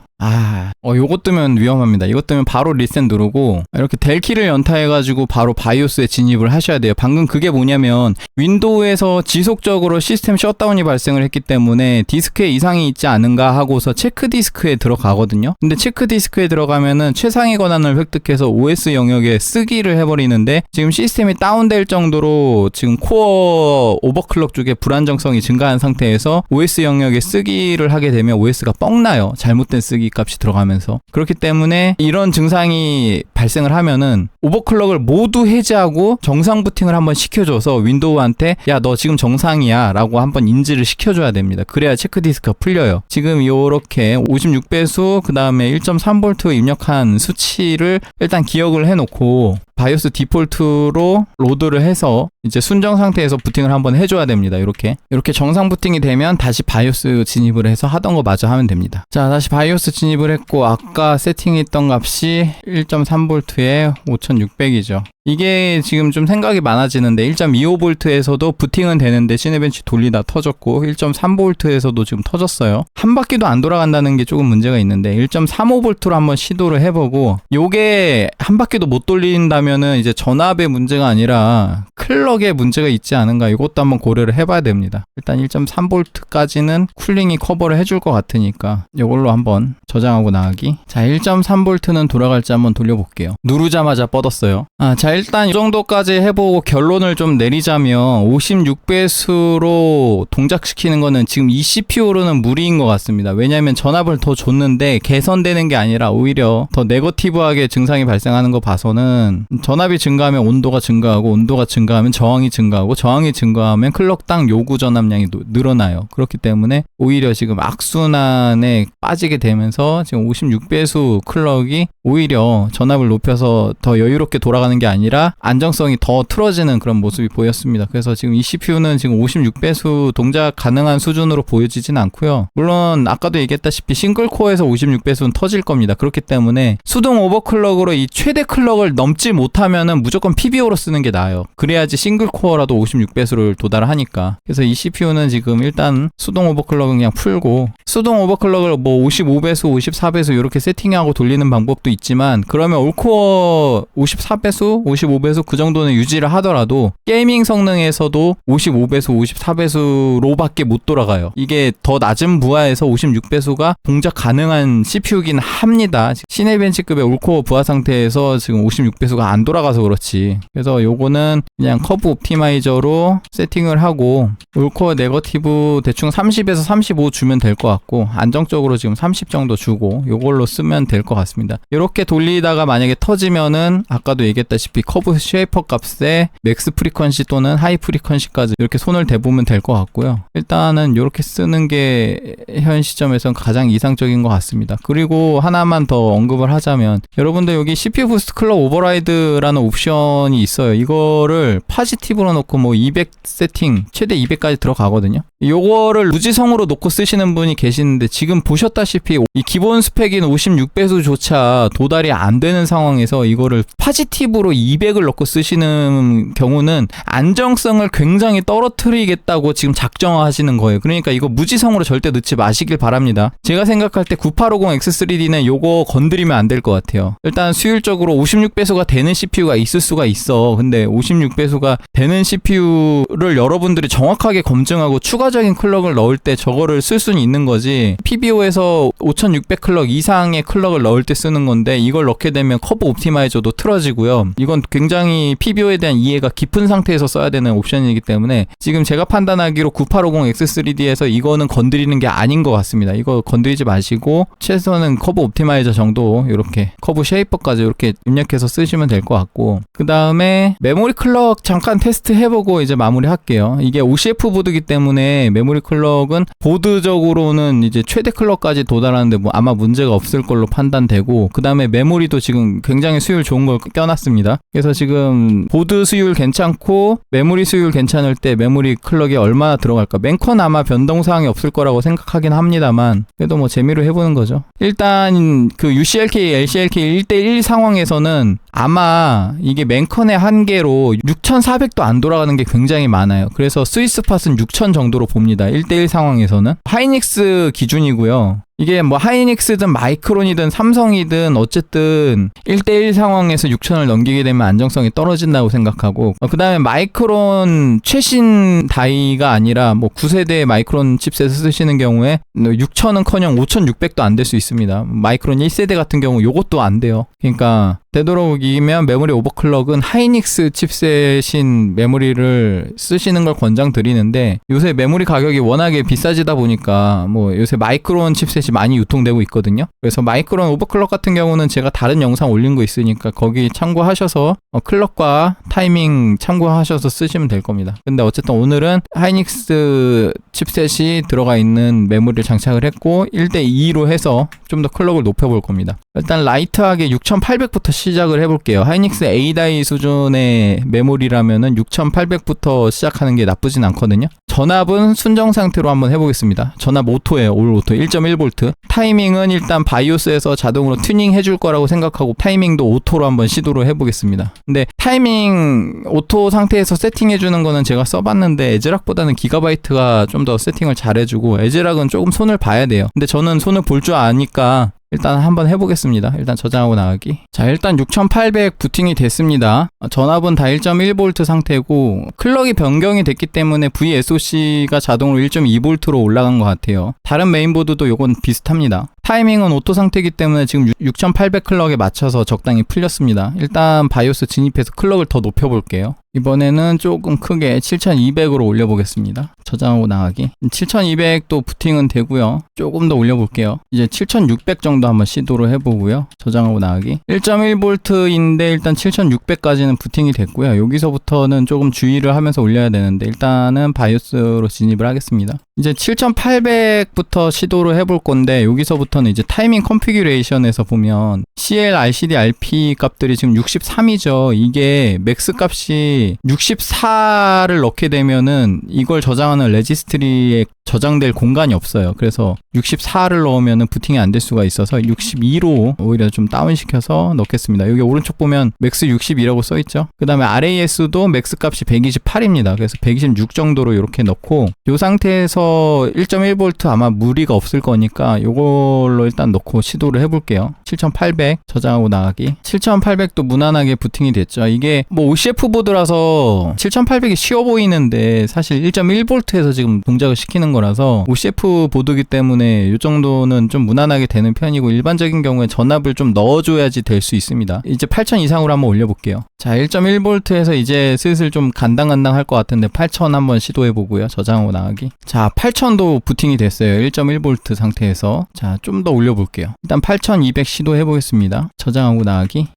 요거 뜨면 위험합니다. 이거 뜨면 바로 리셋 누르고 이렇게 델 키를 연타해가지고 바로 바이오스에 진입을 하셔야 돼요. 방금 그게 뭐냐면, 윈도우에서 지속적으로 시스템 셧다운이 발생을 했기 때문에 디스크에 이상이 있지 않은가 하고서 체크 디스크에 들어가거든요. 근데 체크 디스크에 들어가면은 최상위 권한을 획득해서 OS 영역에 쓰기를 해버리는데, 지금 시스템이 다운될 정도로 지금 코어 오버클럭 쪽에 불안정성이 증가한 상태에서 OS 영역에 쓰기를 하게 되면 OS가 뻥나요. 잘못된 쓰기 값이 들어가면서. 그렇기 때문에 이런 증상이 발생을 하면은 오버클럭을 모두 해제하고 정상 부팅을 한번 시켜줘서 윈도우한테 야, 너 지금 정상이야 라고 한번 인지를 시켜줘야 됩니다. 그래야 체크디스크가 풀려요. 지금 요렇게 56배수 그 다음에 1.3V 입력한 수치를 일단 기억을 해놓고 바이오스 디폴트로 로드를 해서 이제 순정 상태에서 부팅을 한번 해줘야 됩니다. 이렇게 정상 부팅이 되면 다시 바이오스 진입을 해서 하던 거 마저 하면 됩니다. 자, 다시 바이오스 진입을 했고, 아까 세팅했던 값이 1.3V에 5600이죠. 이게 지금 좀 생각이 많아지는데, 1.25V에서도 부팅은 되는데 시네벤치 돌리다 터졌고, 1.3V에서도 지금 터졌어요. 한 바퀴도 안 돌아간다는 게 조금 문제가 있는데 1.35V로 한번 시도를 해보고, 요게 한 바퀴도 못 돌린다면은 이제 전압의 문제가 아니라 클럭에 문제가 있지 않은가, 이것도 한번 고려를 해봐야 됩니다. 일단 1.3V까지는 쿨링이 커버를 해줄 것 같으니까 이걸로 한번 저장하고 나가기. 자, 1.3V는 돌아갈지 한번 돌려볼게요. 누르자마자 뻗었어요. 자, 일단 이 정도까지 해보고 결론을 좀 내리자면 56배수로 동작시키는 거는 지금 이 CPU로는 무리인 것 같습니다. 왜냐하면 전압을 더 줬는데 개선되는 게 아니라 오히려 더 네거티브하게 증상이 발생하는 거 봐서는 전압이 증가하면 온도가 증가하고 온도가 증가하면 저항이 증가하고 저항이 증가하면 클럭당 요구 전압량이 늘어나요. 그렇기 때문에 오히려 지금 악순환에 빠지게 되면서 지금 56배수 클럭이 오히려 전압을 높여서 더 여유롭게 돌아가는 게 아니라 안정성이 더 틀어지는 그런 모습이 보였습니다. 그래서 지금 이 CPU는 지금 56배수 동작 가능한 수준으로 보여지진 않고요. 물론 아까도 얘기했다시피 싱글코어에서 56배수는 터질 겁니다. 그렇기 때문에 수동 오버클럭으로 이 최대 클럭을 넘지 못하면은 무조건 PBO로 쓰는 게 나아요. 그래야지 싱글코어라도 56배수를 도달하니까. 그래서 이 CPU는 지금 일단 수동 오버클럭은 그냥 풀고, 수동 오버클럭을 뭐 55배수, 54배수 이렇게 세팅하고 돌리는 방법도 있지만, 그러면 올코어 54배수, 55배수 그 정도는 유지를 하더라도 게이밍 성능에서도 55배수, 54배수로밖에 못 돌아가요. 이게 더 낮은 부하에서 56배수가 동작 가능한 CPU긴 합니다. 시네벤치급의 올코어 부하 상태에서 지금 56배수가 안 돌아가서 그렇지. 그래서 요거는 그냥 커브 옵티마이저로 세팅을 하고 올코어 네거티브 대충 30에서 35 주면 될 것 같고, 안정적으로 지금 30 정도 주고 요걸로 쓰면 될 것 같습니다. 이렇게 돌리다가 만약에 터지면은 아까도 얘기했다시피 커브 쉐이퍼 값에 맥스 프리퀀시 또는 하이 프리퀀시까지 이렇게 손을 대보면 될 것 같고요. 일단은 이렇게 쓰는 게 현 시점에선 가장 이상적인 것 같습니다. 그리고 하나만 더 언급을 하자면, 여러분들 여기 CPU 부스트 클럭 오버라이드라는 옵션이 있어요. 이거를 파지티브로 놓고 뭐 200 세팅 최대 200까지 들어가거든요. 요거를 무지성으로 놓고 쓰시는 분이 계시는데, 지금 보셨다시피 이 기본 스펙인 56배수조차 도달이 안 되는 상황에서 이거를 파지티브로 200을 넣고 쓰시는 경우는 안정성을 굉장히 떨어뜨리겠다고 지금 작정하시는 거예요. 그러니까 이거 무지성으로 절대 넣지 마시길 바랍니다. 제가 생각할 때 9850X3D는 요거 건드리면 안 될 것 같아요. 일단 수율적으로 56배수가 되는 CPU가 있을 수가 있어. 근데 56배수가 되는 CPU를 여러분들이 정확하게 검증하고 추가적인 클럭을 넣을 때 저거를 쓸 수는 있는 거지, PBO에서 5600 클럭 이상의 클럭을 넣을 때 쓰는 건데 이걸 넣게 되면 커브 옵티마이저도 틀어지고요. 이건 굉장히 PBO에 대한 이해가 깊은 상태에서 써야 되는 옵션이기 때문에 지금 제가 판단하기로 9850X3D에서 이거는 건드리는 게 아닌 것 같습니다. 이거 건드리지 마시고 최소는 커브 옵티마이저 정도, 이렇게 커브 쉐이퍼까지 이렇게 입력해서 쓰시면 될 것 같고, 그 다음에 메모리 클럭 잠깐 테스트 해보고 이제 마무리 할게요. 이게 OCF 보드이기 때문에 메모리 클럭은 보드적으로는 이제 최대 클럭까지 도달하는데 뭐 아마 문제가 없을 걸로 판단되고, 그 다음에 메모리도 지금 굉장히 수율 좋은 걸 껴놨습니다. 그래서 지금 보드 수율 괜찮고 메모리 수율 괜찮을 때 메모리 클럭이 얼마나 들어갈까, 맨컨 아마 변동사항이 없을 거라고 생각하긴 합니다만 그래도 뭐 재미로 해보는 거죠. 일단 그 UCLK, LCLK 1대1 상황에서는 아마 이게 맨컨의 한계로 6400도 안 돌아가는 게 굉장히 많아요. 그래서 스위스팟은 6000 정도로 봅니다. 1대1 상황에서는. 하이닉스 기준이고요. 이게 뭐 하이닉스든 마이크론이든 삼성이든 어쨌든 1대1 상황에서 6000을 넘기게 되면 안정성이 떨어진다고 생각하고, 그 다음에 마이크론 최신 다이가 아니라 뭐 9세대 마이크론 칩셋을 쓰시는 경우에 6000은커녕 5600도 안 될 수 있습니다. 마이크론 1세대 같은 경우 요것도 안 돼요. 그러니까 되도록이면 메모리 오버클럭은 하이닉스 칩셋인 메모리를 쓰시는 걸 권장드리는데, 요새 메모리 가격이 워낙에 비싸지다 보니까 뭐 요새 마이크론 칩셋이 많이 유통되고 있거든요. 그래서 마이크론 오버클럭 같은 경우는 제가 다른 영상 올린 거 있으니까 거기 참고하셔서 클럭과 타이밍 참고하셔서 쓰시면 될 겁니다. 근데 어쨌든 오늘은 하이닉스 칩셋이 들어가 있는 메모리를 장착을 했고 1대2로 해서 좀 더 클럭을 높여볼 겁니다. 일단 라이트하게 6800부터 시작을 해볼게요. 하이닉스 A다이 수준의 메모리라면은 6800부터 시작하는 게 나쁘진 않거든요. 전압은 순정 상태로 한번 해보겠습니다. 전압 오토예요. 올 오토 1.1V. 타이밍은 일단 바이오스에서 자동으로 튜닝 해줄 거라고 생각하고 타이밍도 오토로 한번 시도를 해보겠습니다. 근데 타이밍 오토 상태에서 세팅해주는 거는 제가 써봤는데 에즈락보다는 기가바이트가 좀 더 세팅을 잘해주고, 에즈락은 조금 손을 봐야 돼요. 근데 저는 손을 볼 줄 아니까 일단 한번 해보겠습니다. 일단 저장하고 나가기. 자, 일단 6800 부팅이 됐습니다. 전압은 다 1.1V 상태고 클럭이 변경이 됐기 때문에 VSOC가 자동으로 1.2V로 올라간 것 같아요. 다른 메인보드도 요건 비슷합니다. 타이밍은 오토 상태이기 때문에 지금 6800 클럭에 맞춰서 적당히 풀렸습니다. 일단 바이오스 진입해서 클럭을 더 높여볼게요. 이번에는 조금 크게 7200으로 올려보겠습니다. 저장하고 나가기. 7200도 부팅은 되고요. 조금 더 올려볼게요. 이제 7600 정도 한번 시도를 해보고요. 저장하고 나가기. 1.1V인데 일단 7600까지는 부팅이 됐고요. 여기서부터는 조금 주의를 하면서 올려야 되는데 일단은 바이오스로 진입을 하겠습니다. 이제 7800부터 시도를 해볼 건데 여기서부터는 이제 타이밍 컨피규레이션에서 보면 CL, RCD, RP 값들이 지금 63이죠. 이게 맥스 값이 64를 넣게 되면은 이걸 저장하는 레지스트리에 저장될 공간이 없어요. 그래서 64를 넣으면 부팅이 안 될 수가 있어서 62로 오히려 좀 다운시켜서 넣겠습니다. 여기 오른쪽 보면 맥스 62라고 써있죠. 그 다음에 RAS도 맥스 값이 128입니다. 그래서 126 정도로 이렇게 넣고 이 상태에서 1.1V 아마 무리가 없을 거니까 이걸로 일단 넣고 시도를 해볼게요. 7800 저장하고 나가기. 7800도 무난하게 부팅이 됐죠. 이게 뭐 OCF 보드라서 7800이 쉬워 보이는데 사실 1.1V에서 지금 동작을 시키는 거라서 OCF 보드기 때문에 이 정도는 좀 무난하게 되는 편이고 일반적인 경우에 전압을 좀 넣어줘야지 될 수 있습니다. 이제 8000 이상으로 한번 올려볼게요. 자, 1.1V에서 이제 슬슬 좀 간당간당 할 것 같은데 8000 한번 시도해보고요. 저장하고 나가기. 자, 8000도 부팅이 됐어요. 1.1V 상태에서. 자, 좀 더 올려볼게요. 일단 8200 시도해보겠습니다. 저장하고 나가기.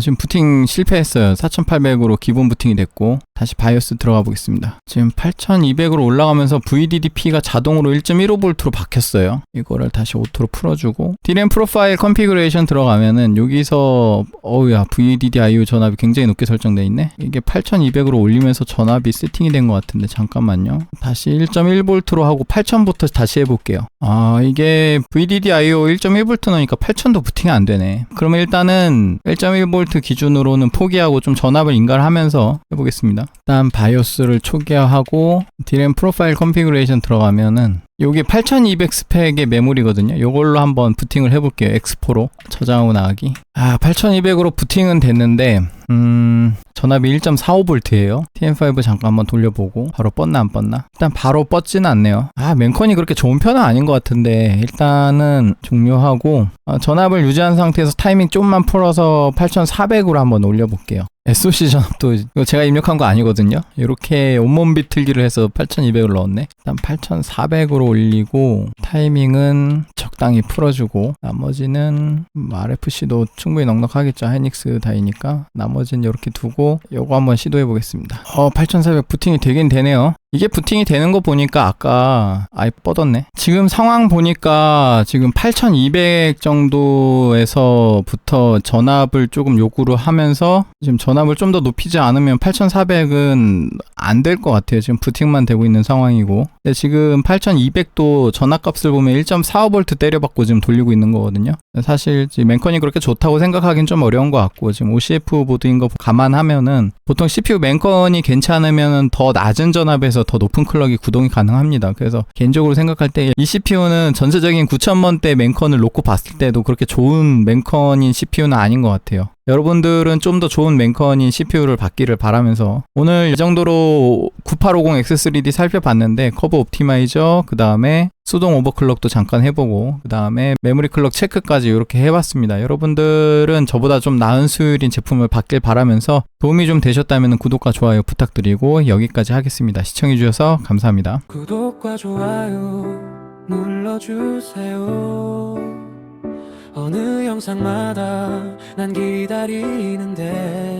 지금 부팅 실패했어요. 4800으로 기본 부팅이 됐고 다시 바이오스 들어가 보겠습니다. 지금 8200으로 올라가면서 VDDP가 자동으로 1.15V로 바뀌었어요. 이거를 다시 오토로 풀어주고 DRAM 프로파일 컨피그레이션 들어가면은 여기서 VDDIO 전압이 굉장히 높게 설정되어 있네. 이게 8200으로 올리면서 전압이 세팅이 된 것 같은데 잠깐만요. 다시 1.1V로 하고 8000부터 다시 해볼게요. 이게 VDDIO 1.1V 넣으니까 8000도 부팅이 안 되네. 그러면 일단은 1.1V 기준으로는 포기하고 좀 전압을 인가하면서 해보겠습니다. 일단 바이오스를 초기화하고 DRAM 프로파일 컨피그레이션 들어가면은 요게 8200 스펙의 메모리거든요. 요걸로 한번 부팅을 해볼게요. X4로 저장하고 나가기. 8200으로 부팅은 됐는데 전압이 1.45V예요. TM5 잠깐 한번 돌려보고 바로 뻗나 안 뻗나? 일단 바로 뻗지는 않네요. 맨컨이 그렇게 좋은 편은 아닌 것 같은데 일단은 종료하고 전압을 유지한 상태에서 타이밍 좀만 풀어서 8400으로 한번 올려볼게요. SOC 전압도 이거 제가 입력한 거 아니거든요. 이렇게 온몸 비틀기를 해서 8200을 넣었네. 일단 8400으로 올리고 타이밍은 적당히 풀어주고 나머지는 RFC도 충분히 넉넉하겠죠. 하이닉스 다이니까 나머지는 이렇게 두고 요거 한번 시도해 보겠습니다. 8400 부팅이 되긴 되네요. 이게 부팅이 되는 거 보니까 아까 아예 뻗었네. 지금 상황 보니까 지금 8200 정도에서부터 전압을 조금 요구를 하면서 지금 전압을 좀 더 높이지 않으면 8400은 안 될 것 같아요. 지금 부팅만 되고 있는 상황이고. 근데 지금 8200도 전압값을 보면 1.45V 때려받고 지금 돌리고 있는 거거든요. 사실 지금 맨컨이 그렇게 좋다고 생각하긴 좀 어려운 것 같고 지금 OCF 보드인 거 감안하면은 보통 CPU 맨컨이 괜찮으면 더 낮은 전압에서 더 높은 클럭이 구동이 가능합니다. 그래서 개인적으로 생각할 때 이 CPU는 전체적인 9000번대 맨컨을 놓고 봤을 때도 그렇게 좋은 맨컨인 CPU는 아닌 것 같아요. 여러분들은 좀 더 좋은 맨컨인 CPU를 받기를 바라면서 오늘 이 정도로 9850 X3D 살펴봤는데 커브 옵티마이저 그 다음에 수동 오버클럭도 잠깐 해보고 그 다음에 메모리 클럭 체크까지 이렇게 해봤습니다. 여러분들은 저보다 좀 나은 수율인 제품을 받길 바라면서 도움이 좀 되셨다면 구독과 좋아요 부탁드리고 여기까지 하겠습니다. 시청해주셔서 감사합니다. 구독과 좋아요 눌러주세요. 어느 영상마다 난 기다리는데